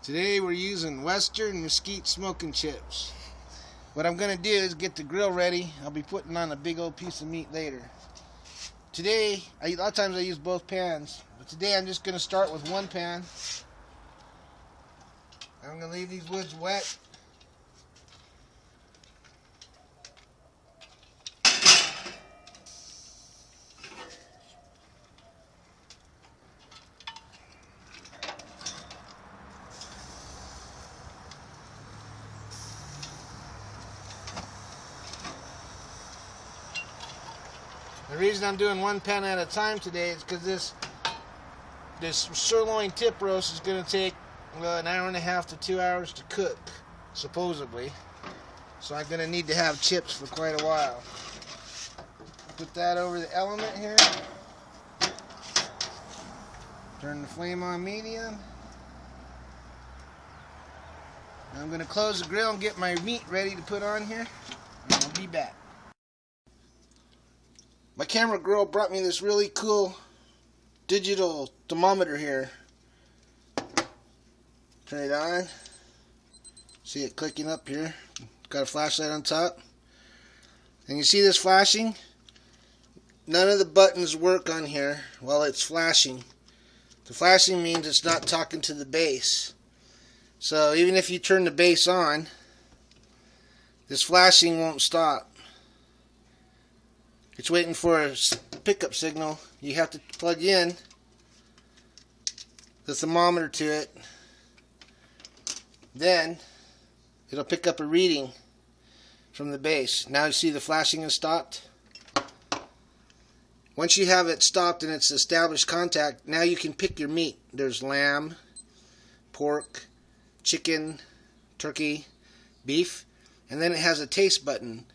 Today we're using Western Mesquite smoking chips. What I'm going to do is get the grill ready. I'll be putting on a big old piece of meat later. Today, a lot of times I use both pans, but today I'm just going to start with one pan. I'm going to leave these woods wet. The reason I'm doing one pan at a time today is because this sirloin tip roast is going to take an hour and a half to 2 hours to cook, supposedly. So I'm going to need to have chips for quite a while. Put that over the element here. Turn the flame on medium. I'm going to close the grill and get my meat ready to put on here. And I'll be back. My camera girl brought me this really cool digital thermometer here. Turn it on. See it clicking up here. Got a flashlight on top. And you see this flashing? None of the buttons work on here while it's flashing. The flashing means it's not talking to the base. So even if you turn the base on, this flashing won't stop. It's waiting for a pickup signal. You have to plug in the thermometer to it. Then it'll pick up a reading from the base. Now you see the flashing has stopped. Once you have it stopped and it's established contact, now you can pick your meat. There's lamb, pork, chicken, turkey, beef, and then it has a taste button.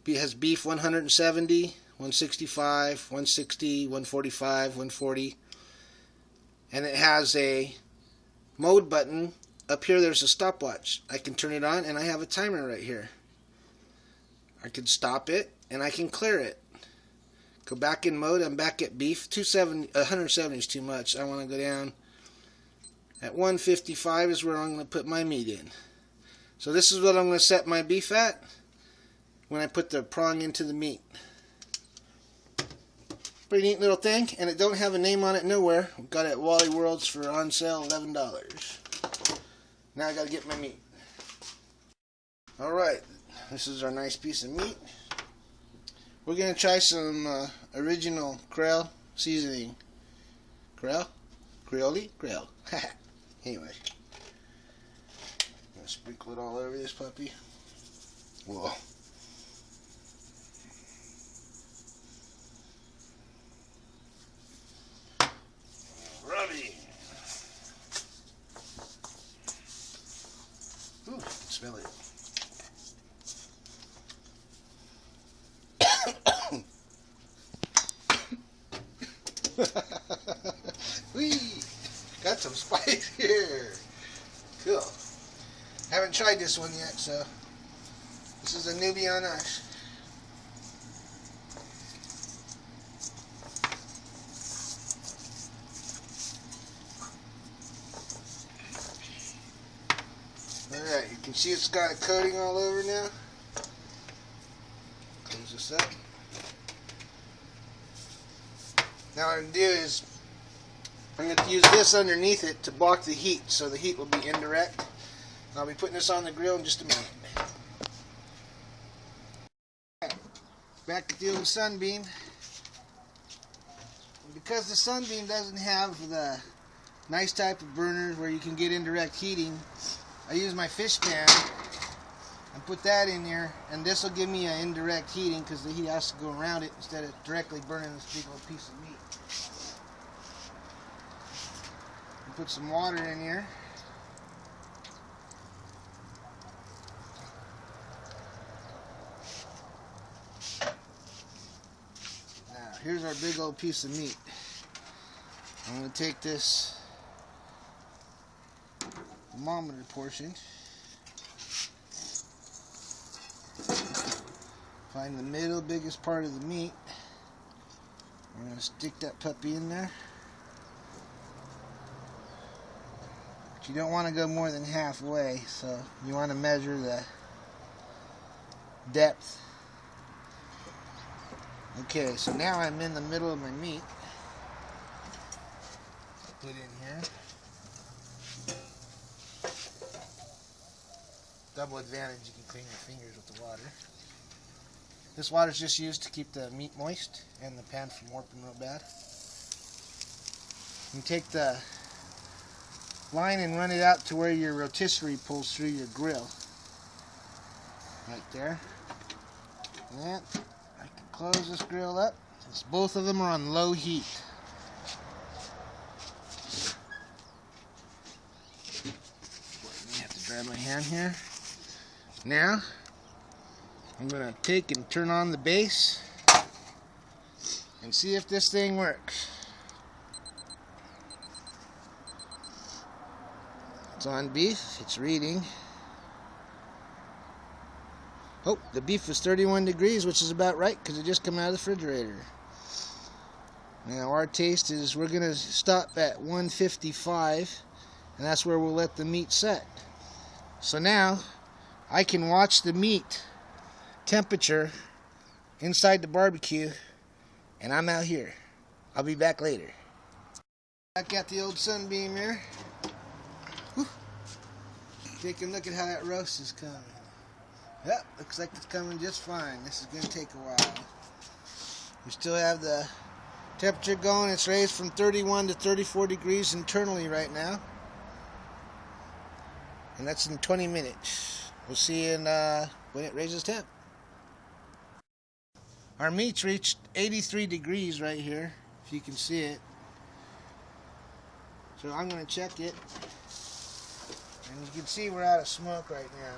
It has beef 170, 165, 160, 145, 140. And it has a mode button. Up here there's a stopwatch. I can turn it on and I have a timer right here. I can stop it and I can clear it. Go back in mode. I'm back at beef. 170 is too much. I want to go down. At 155 is where I'm going to put my meat in. So this is what I'm going to set my beef at when I put the prong into the meat. Pretty neat little thing, and it don't have a name on it nowhere. Got it at Wally Worlds for on sale, $11. Now I got to get my meat. Alright, this is our nice piece of meat. We're going to try some original Creole seasoning. Creole? Creole? Creole. Anyway. I'm going to sprinkle it all over this puppy. Whoa. Rubby. Ooh, I can smell it. Whee! Got some spice here. Cool. Haven't tried this one yet, so this is a newbie on us. Alright, you can see it's got a coating all over now. Close this up. Now what I'm going to do is I'm going to use this underneath it to block the heat, so the heat will be indirect. I'll be putting this on the grill in just a minute. Back at the old Sunbeam. Because the Sunbeam doesn't have the nice type of burners where you can get indirect heating, I use my fish pan and put that in there, and this will give me an indirect heating because the heat has to go around it instead of directly burning this big old piece of meat. Put some water in here. Now, here's our big old piece of meat. I'm going to take this thermometer portion, find the middle biggest part of the meat. We're going to stick that puppy in there. But you don't want to go more than halfway, so you want to measure the depth. Okay, so now I'm in the middle of my meat. Put in here. Double advantage, you can clean your fingers with the water. This water is just used to keep the meat moist and the pan from warping real bad. You take the line and run it out to where your rotisserie pulls through your grill. Right there. And I can close this grill up since both of them are on low heat. I have to grab my hand here. Now, I'm going to take and turn on the base and see if this thing works. It's on beef, it's reading. Oh, the beef was 31 degrees, which is about right because it just came out of the refrigerator. Now our taste is we're going to stop at 155, and that's where we'll let the meat set. So now I can watch the meat temperature inside the barbecue, and I'm out here. I'll be back later. Back at the old sunbeam here. Whew. Take a look at how that roast is coming. Yep, looks like it's coming just fine. This is going to take a while. We still have the temperature going. It's raised from 31 to 34 degrees internally right now. And that's in 20 minutes. We'll see you when it raises temp. Our meat's reached 83 degrees right here, if you can see it. So I'm going to check it. And you can see we're out of smoke right now.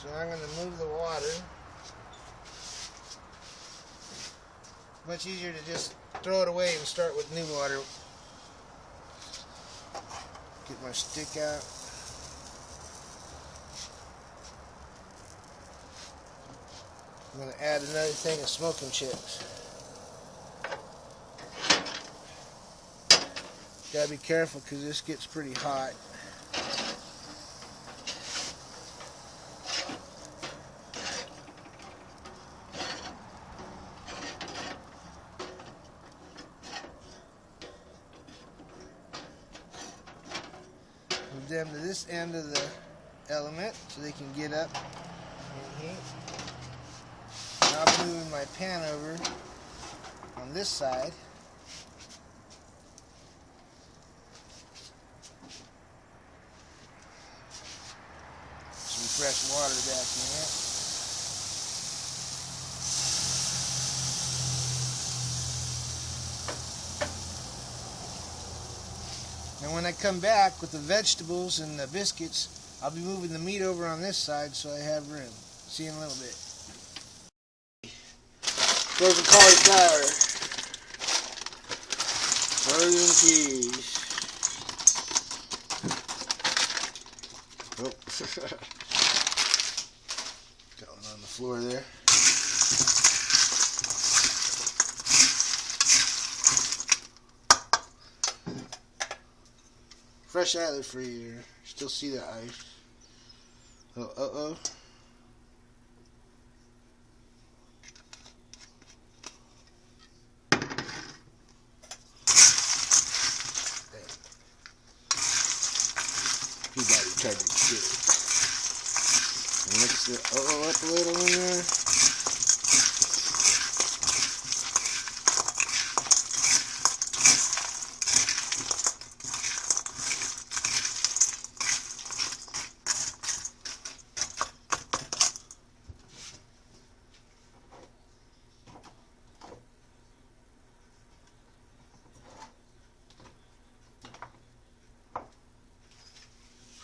So I'm going to move the water. Much easier to just throw it away and start with new water. Get my stick out. I'm going to add another thing of smoking chips. Gotta be careful because this gets pretty hot. Move them to this end of the element so they can get up in heat. Now I'm moving my pan over on this side. Some fresh water back in it. And when I come back with the vegetables and the biscuits, I'll be moving the meat over on this side so I have room. See you in a little bit. Frozen cauliflower. Frozen peas. Oh. Got one on the floor there. Fresh out of the freezer. Still see the ice. Oh. Peabody tried to get it. And mix it up a little in there.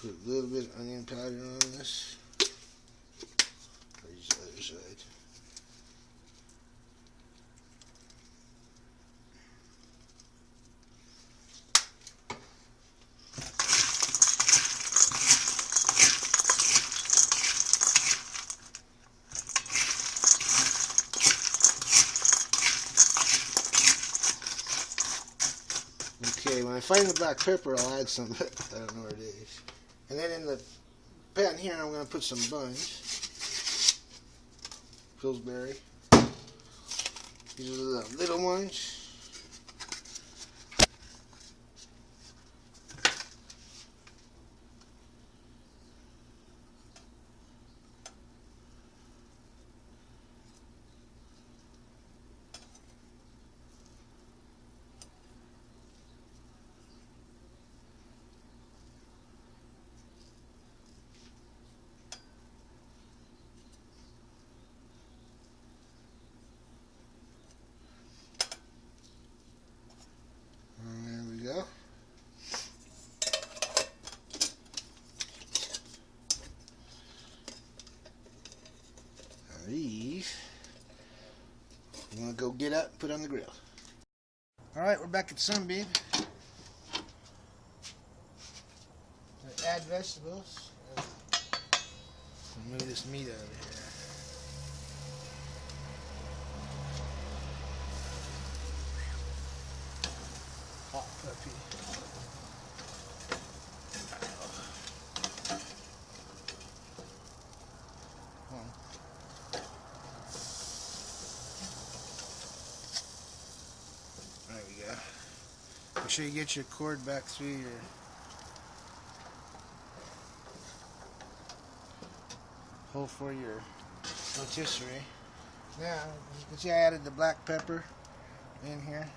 Put a little bit of onion powder on this. Use the other side. Okay, when I find the black pepper, I'll add some, but I don't know where it is. And then in the pan here, I'm going to put some buns. Pillsbury. These are the little ones. Go. These I'm gonna go get up and put on the grill. Alright, we're back at Sunbeam. Add vegetables. Move this meat out of here. Hot puppy. There we go. Make sure you get your cord back through your hole for your rotisserie. Now, you can see I added the black pepper in here.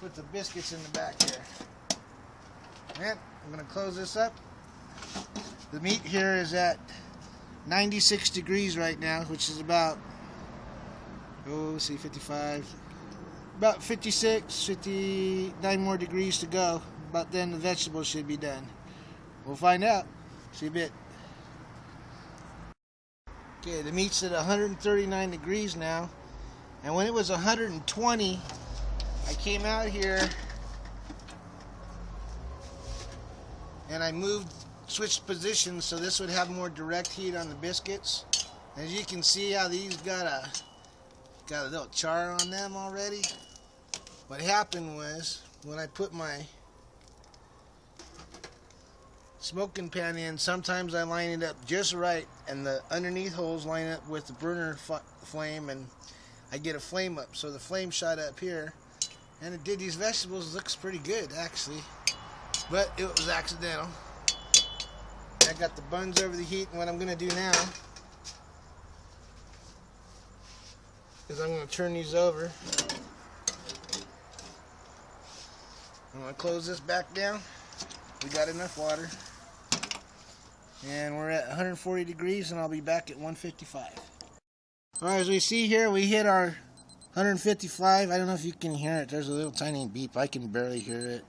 Put the biscuits in the back here. And I'm going to close this up. The meat here is at 96 degrees right now, which is about, let's see, 55, about 56, 59 more degrees to go. About then the vegetables should be done. We'll find out. See you in a bit. Okay, the meat's at 139 degrees now. And when it was 120, I came out here and I switched positions so this would have more direct heat on the biscuits. As you can see how these got a little char on them already. What happened was when I put my smoking pan in, sometimes I line it up just right and the underneath holes line up with the burner flame and I get a flame up. So the flame shot up here. And it did these vegetables. Looks pretty good actually, but it was accidental. I got the buns over the heat, and what I'm going to do now is I'm going to turn these over. I'm going to close this back down. We got enough water, and we're at 140 degrees, and I'll be back at 155. Alright, as we see here, we hit our 155. I don't know if you can hear it. There's a little tiny beep. I can barely hear it.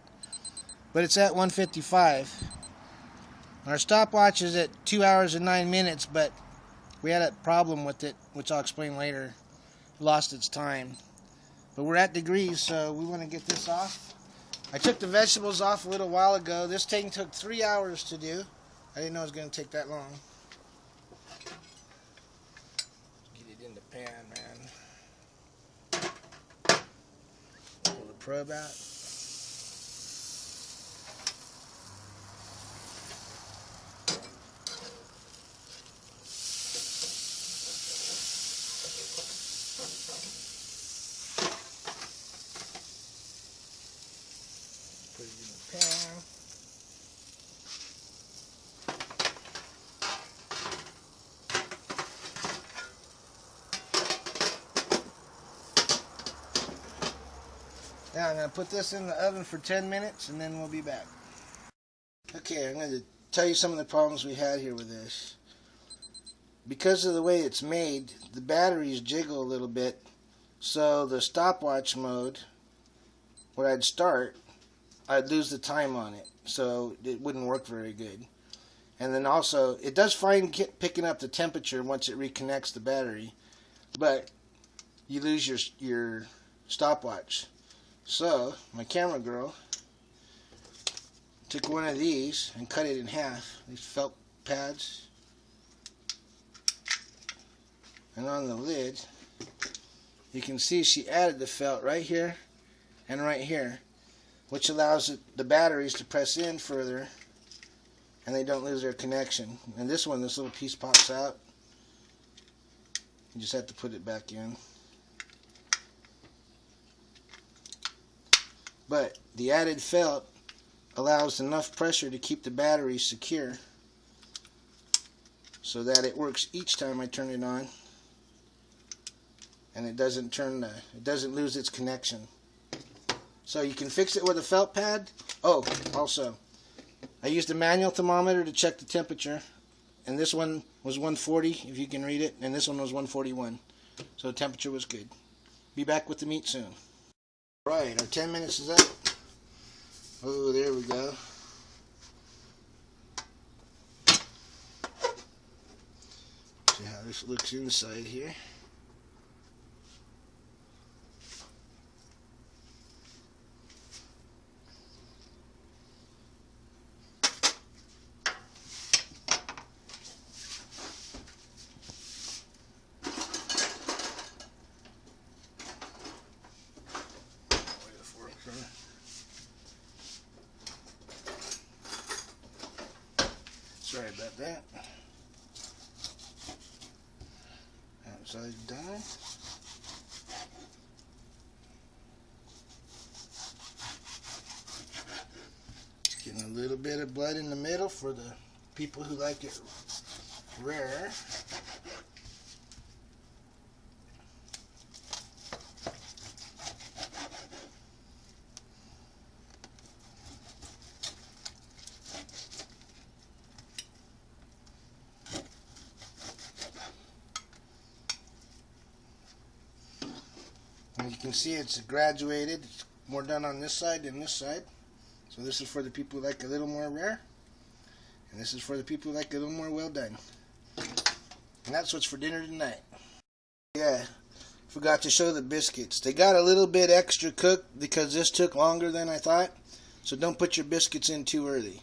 But it's at 155. Our stopwatch is at 2 hours and 9 minutes, but we had a problem with it, which I'll explain later. It lost its time. But we're at degrees, so we want to get this off. I took the vegetables off a little while ago. This thing took 3 hours to do. I didn't know it was going to take that long. Get it in the pan, man. Pull the probe out. Put it in the pan. Now I'm going to put this in the oven for 10 minutes and then we'll be back. Okay, I'm going to tell you some of the problems we had here with this. because of the way it's made, the batteries jiggle a little bit. So the stopwatch mode, when I'd start, I'd lose the time on it. So it wouldn't work very good. And then also, it does fine picking up the temperature once it reconnects the battery, but you lose your stopwatch. So my camera girl took one of these and cut it in half, these felt pads, and on the lid you can see she added the felt right here and right here, which allows the batteries to press in further and they don't lose their connection. And this one, this little piece pops out. You just have to put it back in. But the added felt allows enough pressure to keep the battery secure so that it works each time I turn it on, and it doesn't lose its connection. So you can fix it with a felt pad. Oh, also, I used a manual thermometer to check the temperature, and this one was 140, if you can read it, and this one was 141. So the temperature was good. Be back with the meat soon. Right, our 10 minutes is up. Oh, there we go. See how this looks inside here. Sorry about that. Outside done. Just getting a little bit of blood in the middle for the people who like it rare. And you can see it's graduated. It's more done on this side than this side. So this is for the people who like a little more rare, and this is for the people who like a little more well done. And that's what's for dinner tonight. Yeah, forgot to show the biscuits. They got a little bit extra cooked because this took longer than I thought. So don't put your biscuits in too early.